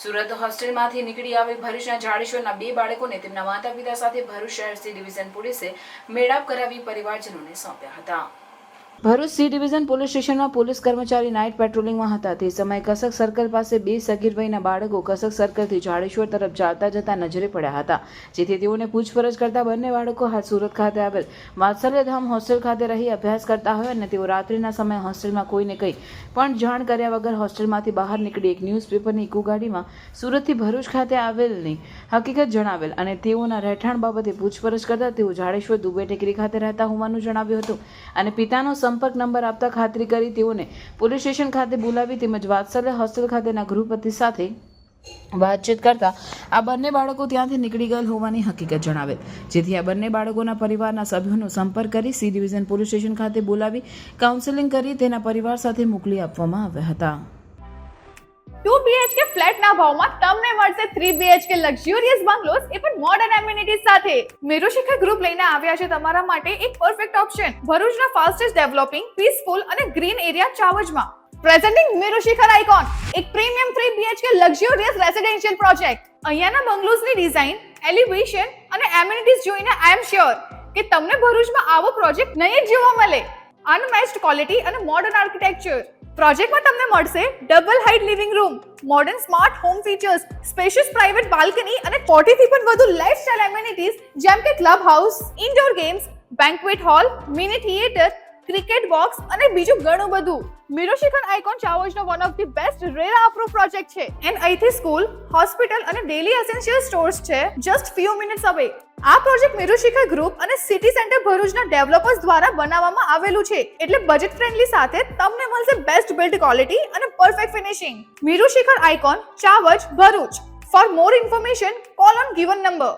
સુરત હોસ્ટેલમાંથી નીકળી આવી ભરૂચના જાડેશ્વરના 2 બાળકોને તેમના માતા-પિતા સાથે ભરૂચ શહેર સી ડિવિઝન પોલીસે મેળાપ કરાવી પરિવારજનોને સોંપ્યા હતા. ભરૂચ સી ડિવિઝન પોલીસ સ્ટેશનમાં પોલીસ કર્મચારી નાઇટ પેટ્રોલિંગમાં હતા. તે સમયે કસક સર્કલ પાસે 2 સગીર વયના બાળકો કસક સર્કલથી જાડેશ્વર તરફ ચાલતા જતા નજરે પડ્યા હતા, જેથી તેઓને પૂછપરછ કરતા બંને બાળકો હાલ સુરત ખાતે આવેલ વાત્સલ્યધામ હોસ્ટેલ ખાતે રહી અભ્યાસ કરતા હોય અને તેઓ રાત્રિના સમયે હોસ્ટેલમાં કોઈને કંઈ પણ જાણ કર્યા વગર હોસ્ટેલમાંથી બહાર નીકળી એક ન્યૂઝપેપરની ઇકો ગાડીમાં સુરતથી ભરૂચ ખાતે આવેલની હકીકત જણાવેલ અને તેઓના રહેઠાણ બાબતે પૂછપરછ કરતા તેઓ જાડેશ્વર દુબે ટેકરી ખાતે રહેતા હોવાનું જણાવ્યું હતું અને પિતાનો સંપર્ક નંબર આપતા ખાતરી કરી તેઓને પોલીસ સ્ટેશન ખાતે બોલાવી તેમજ વાત્સલ્ય હોસ્ટેલ ખાતેના ગૃહપતિ સાથે વાતચીત કરતા આ બંને બાળકો ત્યાંથી નીકળી ગયેલ હોવાની હકીકત જણાવેલ, જેથી આ બંને બાળકોના પરિવારના સભ્યોનો સંપર્ક કરી સી ડિવિઝન પોલીસ સ્ટેશન ખાતે બોલાવી કાઉન્સેલિંગ કરી તેના પરિવાર સાથે મોકલી આપવામાં આવ્યા હતા. 2 BHK ફ્લેટના ભાવમાં તમને મળશે 3 BHK લક્ઝુરિયસ બંગલોઝ એ પણ મોડર્ન એમિનિટીઝ સાથે. મેરુશિખર ગ્રુપ લઈને આવ્યા છે તમારા માટે એક પરફેક્ટ ઓપ્શન ભરૂચના ફાસ્ટેસ્ટ ડેવલપિંગ પીસફુલ અને ગ્રીન એરિયા ચાવજમાં. પ્રેઝન્ટિંગ મેરુશિખર આઇકોન, એક premium 3 BHK luxurious residential project. અહીંયાના બંગલોઝની ડિઝાઇન, એલિવેશન અને એમિનિટીઝ જોઈને આઈ એમ શ્યોર કે તમને ભરૂચમાં આવો પ્રોજેક્ટ નહીં જ જોવા મળે. અનમેચ્ડ ક્વોલિટી અને મોડર્ન આર્કિટેક્ચર. પ્રોજેક્ટમાં તમને મળશે double height living room, modern smart home features, spacious private balcony અને 40 થી પણ વધુ લાઇફસ્ટાઇલ એમિનિટીઝ જેમ કે club house, indoor games, banquet hall, mini theatre, cricket box અને બીજું ઘણું બધું. મેરુશિખર આઇકોન ચાવજનો one of the best RERA approve project છે એન્ડ અહીંથી સ્કૂલ, હોસ્પિટલ અને ડેલી એસેન્શિયલ સ્ટોર્સ છે જસ્ટ ફ્યુ મિનિટ્સ અવે. આ પ્રોજેક્ટ મેરુશિખર ગ્રુપ અને સિટી સેન્ટર ભરૂચના ડેવલપર્સ દ્વારા બનાવવામાં આવેલું છે, એટલે બજેટ ફ્રેન્ડલી સાથે તમને મળશે બેસ્ટ બિલ્ડ ક્વોલિટી અને perfect finishing. Merushikhar icon Chavaj Bharuch. For more information call on given number.